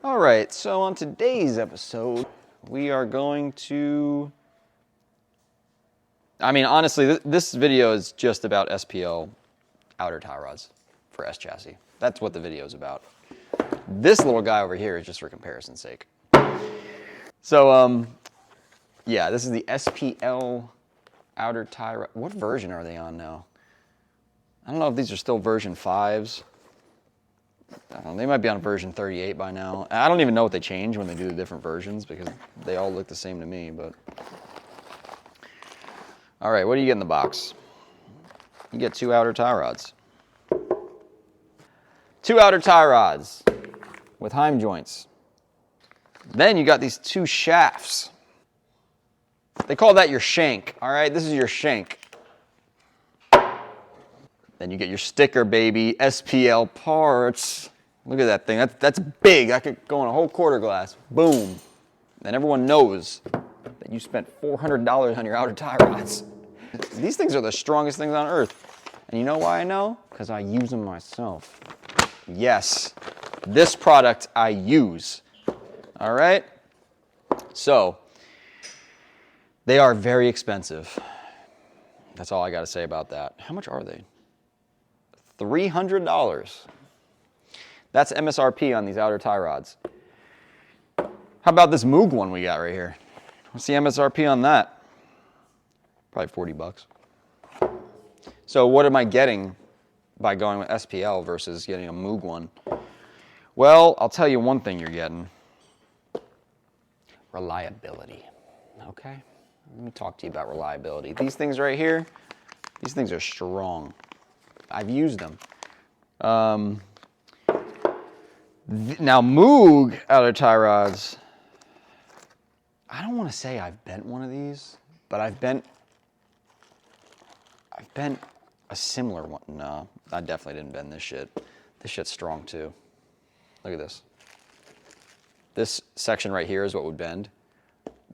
All right, so on today's episode, we are going to... honestly, this video is just about SPL outer tie rods for S chassis. That's what the video is about. This little guy over here is just for comparison's sake. So, yeah, this is the SPL outer tie rod. What version are they on now? I don't know if these are still version 5s. I don't know, they might be on version 38 by now. I don't even know what they change when they do the different versions because they all look the same to me, but... All right, what do you get in the box? You get 2 outer tie rods. 2 outer tie rods with Heim joints. Then you got these 2 shafts. They call that your shank, all right? This is your shank. Then you get your sticker, baby, SPL parts. Look at that thing, that's big. That could go in a whole quarter glass, boom. Then everyone knows that you spent $400 on your outer tie rods. These things are the strongest things on earth. And you know why I know? Because I use them myself. Yes, this product I use. All right? So, they are very expensive. That's all I got to say about that. How much are they? $300. That's MSRP on these outer tie rods. How about this Moog one we got right here? What's the MSRP on that? Probably 40 bucks. So what am I getting by going with SPL versus getting a Moog one? Well, I'll tell you one thing you're getting. Reliability, okay? Let me talk to you about reliability. These things right here, these things are strong. I've used them. Now Moog outer tie rods, I don't want to say I've bent one of these, but I've bent a similar one. No, I definitely didn't bend this shit. This shit's strong too. Look at this. This section right here is what would bend.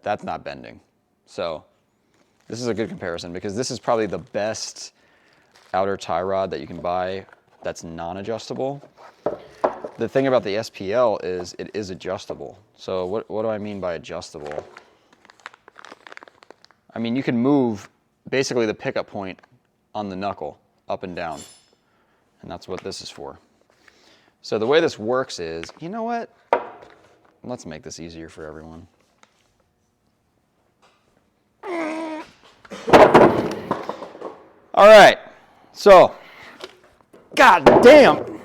That's not bending. So this is a good comparison because this is probably the best outer tie rod that you can buy that's non-adjustable. The thing about the SPL is it is adjustable. So what do I mean by adjustable? I mean, you can move basically the pickup point on the knuckle up and down. And that's what this is for. So the way this works is, you know what? Let's make this easier for everyone. All right, so, god damn.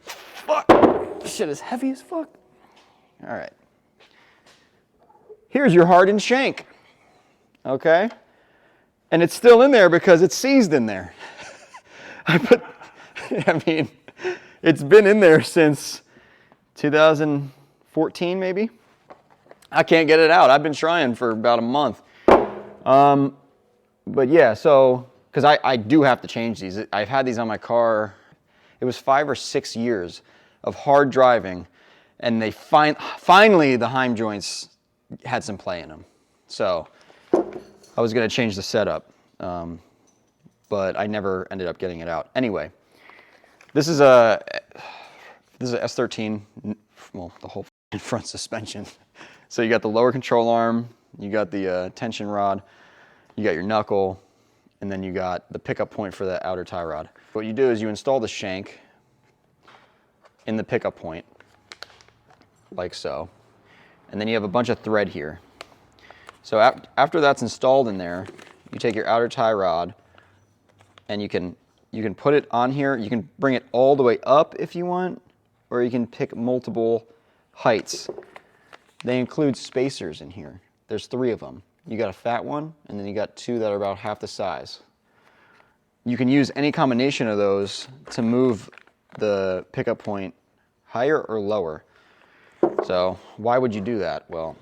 Fuck, this shit is heavy as fuck. All right. Here's your hardened shank, okay? And it's still in there because it's seized in there. It's been in there since 2014 maybe. I can't get it out. I've been trying for about a month. But yeah, so, because I do have to change these. I've had these on my car. It was 5 or 6 years of hard driving, and they finally the Heim joints had some play in them. So I was going to change the setup, but I never ended up getting it out. Anyway, this is a S13, well, the whole front suspension. So you got the lower control arm, you got the tension rod, you got your knuckle, and then you got the pickup point for the outer tie rod. What you do is you install the shank in the pickup point, like so, and then you have a bunch of thread here. So after that's installed in there, you take your outer tie rod, and you can put it on here. You can bring it all the way up if you want, or you can pick multiple heights. They include spacers in here. There's 3 of them. You got a fat one, and then you got 2 that are about half the size. You can use any combination of those to move the pickup point higher or lower. So why would you do that? Well,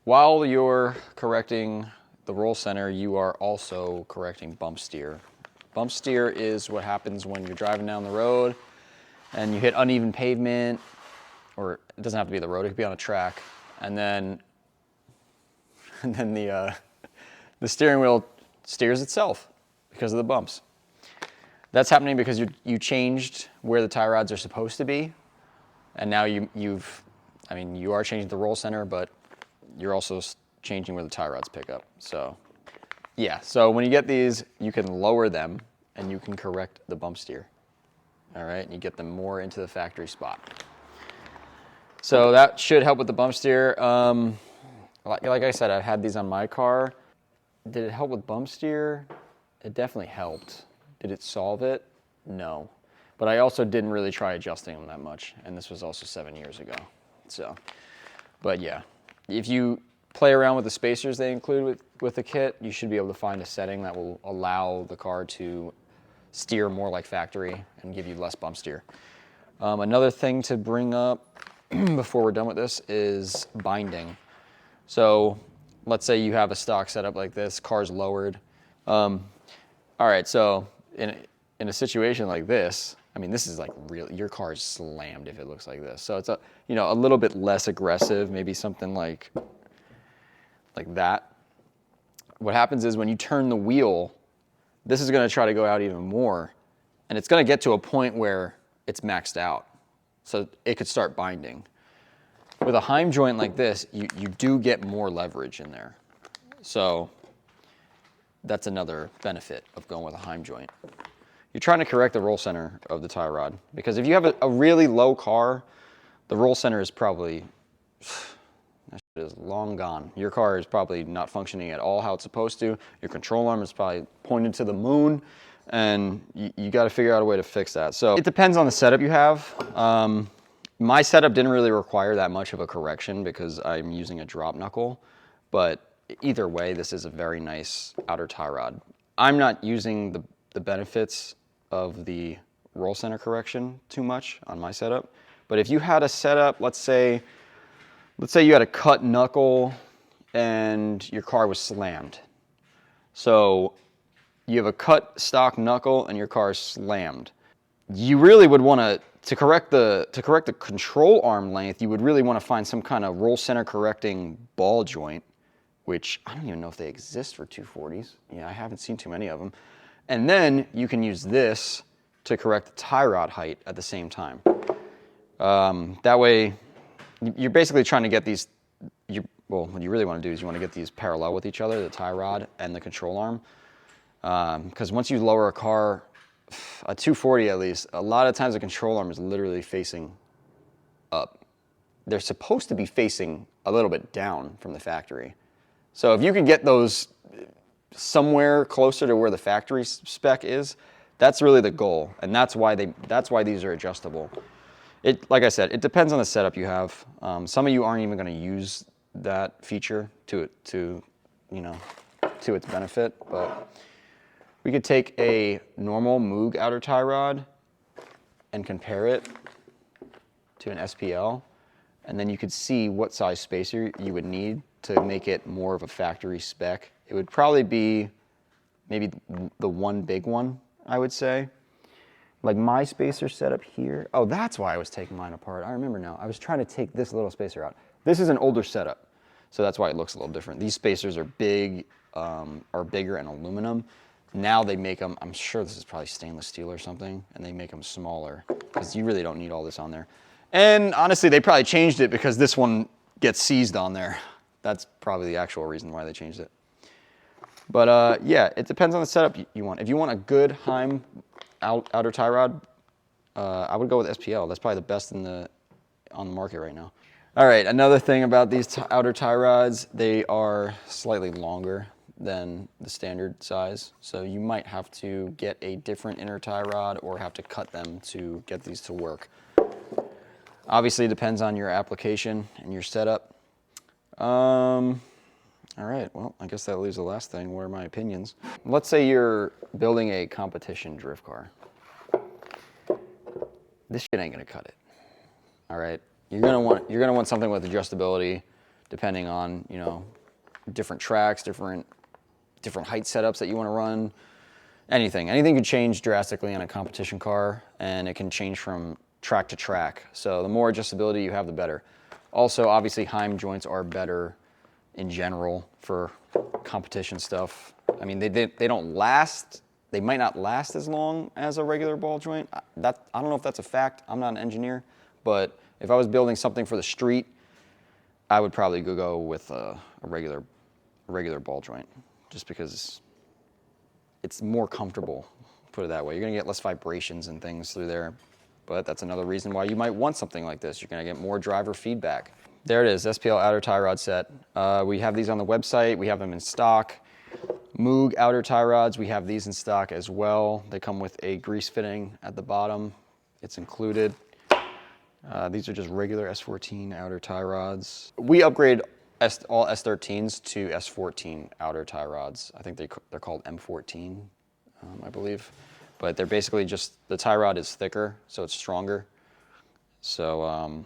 while you're correcting the roll center, you are also correcting bump steer. Bump steer is what happens when you're driving down the road and you hit uneven pavement, or it doesn't have to be the road, it could be on a track, and then the steering wheel steers itself because of the bumps. That's happening because you changed where the tie rods are supposed to be. And now I mean, you are changing the roll center, but you're also changing where the tie rods pick up. So yeah, so when you get these, you can lower them and you can correct the bump steer. All right, and you get them more into the factory spot. So that should help with the bump steer. Like I said, I've had these on my car. Did it help with bump steer? It definitely helped. Did it solve it? No. But I also didn't really try adjusting them that much, and this was also 7 years ago. So, but yeah, if you play around with the spacers they include with the kit, you should be able to find a setting that will allow the car to steer more like factory and give you less bump steer. Another thing to bring up before we're done with this is binding. So let's say you have a stock setup like this, car's lowered. All right, so in a situation like this, I mean, this is like real, your car is slammed if it looks like this. So it's a little bit less aggressive, maybe something like that. What happens is when you turn the wheel, this is gonna try to go out even more, and it's gonna get to a point where it's maxed out. So it could start binding. With a Heim joint like this, you do get more leverage in there. So that's another benefit of going with a Heim joint. You're trying to correct the roll center of the tie rod, because if you have a really low car, the roll center is probably, that shit is long gone. Your car is probably not functioning at all how it's supposed to. Your control arm is probably pointed to the moon, and you got to figure out a way to fix that. So it depends on the setup you have. My setup didn't really require that much of a correction because I'm using a drop knuckle, but either way, this is a very nice outer tie rod. I'm not using the benefits of the roll center correction too much on my setup, but if you had a setup, let's say you had a cut knuckle and your car was slammed. So you have a cut stock knuckle and your car is slammed. You really would want to correct the control arm length, you would really want to find some kind of roll center correcting ball joint, which I don't even know if they exist for 240s. Yeah, I haven't seen too many of them. And then you can use this to correct the tie rod height at the same time. That way, you're basically trying to get these, well, what you really want to do is you want to get these parallel with each other, the tie rod and the control arm. Because once you lower a car, a 240 at least, a lot of times the control arm is literally facing up. They're supposed to be facing a little bit down from the factory. So if you can get those somewhere closer to where the factory spec is, that's really the goal, and that's why these are adjustable. Like I said, it depends on the setup you have. Some of you aren't even going to use that feature to its benefit, but we could take a normal Moog outer tie rod and compare it to an SPL, and then you could see what size spacer you would need to make it more of a factory spec. It would probably be maybe the one big one, I would say. Like my spacer setup here. Oh, that's why I was taking mine apart. I remember now. I was trying to take this little spacer out. This is an older setup, so that's why it looks a little different. These spacers are bigger in aluminum. Now they make them, I'm sure this is probably stainless steel or something, and they make them smaller because you really don't need all this on there. And honestly, they probably changed it because this one gets seized on there. That's probably the actual reason why they changed it. But yeah, it depends on the setup you want. If you want a good Heim outer tie rod, I would go with SPL. That's probably the best on the market right now. All right, another thing about these outer tie rods, they are slightly longer than the standard size. So you might have to get a different inner tie rod or have to cut them to get these to work. Obviously, it depends on your application and your setup. All right, well, I guess that leaves the last thing. What are my opinions? Let's say you're building a competition drift car. This shit ain't gonna cut it. All right, you're gonna want something with adjustability, depending on different tracks, different height setups that you want to run. Anything can change drastically in a competition car, and it can change from track to track. So the more adjustability you have, the better. Also, obviously, Heim joints are better in general for competition stuff. I mean, they don't last. They might not last as long as a regular ball joint. I don't know if that's a fact. I'm not an engineer, But if I was building something for the street, I would probably go with a regular ball joint, just because it's more comfortable, put it that way. You're gonna get less vibrations and things through there, but that's another reason why you might want something like this. You're gonna get more driver feedback. There it is, SPL outer tie rod set. We have these on the website, we have them in stock. Moog outer tie rods, we have these in stock as well. They come with a grease fitting at the bottom. It's included. These are just regular S14 outer tie rods. We upgrade all S13s to S14 outer tie rods. I think they're called M14, I believe. But they're basically just, the tie rod is thicker, so it's stronger. So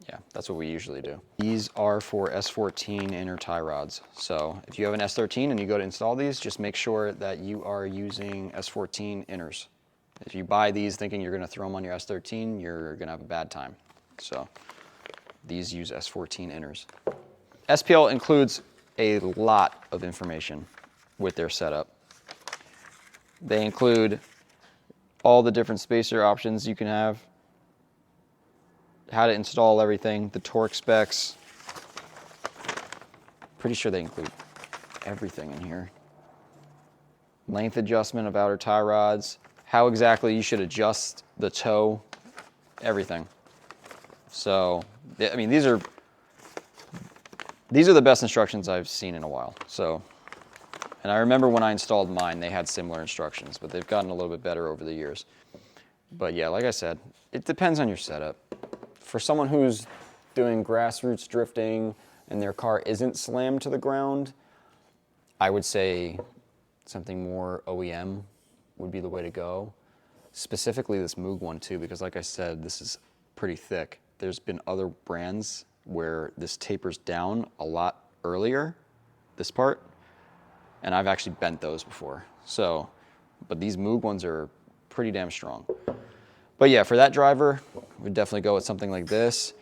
yeah, that's what we usually do. These are for S14 inner tie rods. So if you have an S13 and you go to install these, just make sure that you are using S14 inners. If you buy these thinking you're gonna throw them on your S13, you're gonna have a bad time. So these use S14 inners. SPL includes a lot of information with their setup. They include all the different spacer options you can have, how to install everything, the torque specs. Pretty sure they include everything in here. Length adjustment of outer tie rods, how exactly you should adjust the toe, everything. So, I mean, these are the best instructions I've seen in a while. So, and I remember when I installed mine, they had similar instructions, but they've gotten a little bit better over the years. But yeah, like I said, it depends on your setup. For someone who's doing grassroots drifting and their car isn't slammed to the ground, I would say something more OEM would be the way to go. Specifically this Moog one too, because like I said, this is pretty thick. There's been other brands where this tapers down a lot earlier, this part, and I've actually bent those before. So, but these Moog ones are pretty damn strong. But yeah, for that driver, we'd definitely go with something like this.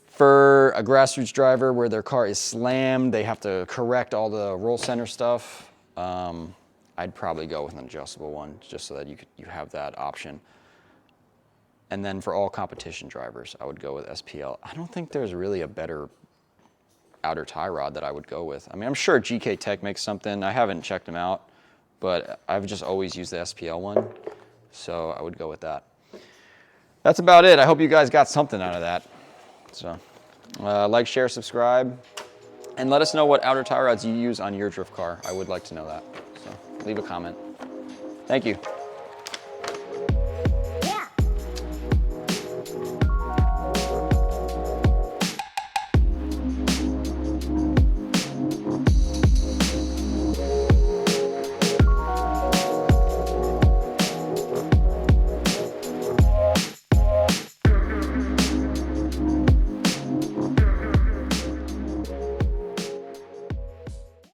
For a grassroots driver where their car is slammed, they have to correct all the roll center stuff, I'd probably go with an adjustable one just so that you have that option. And then for all competition drivers, I would go with SPL. I don't think there's really a better outer tie rod that I would go with. I mean, I'm sure GK Tech makes something. I haven't checked them out, but I've just always used the SPL one, so I would go with that. That's about it. I hope you guys got something out of that. So like, share, subscribe, and let us know what outer tie rods you use on your drift car. I would like to know that. So leave a comment. Thank you.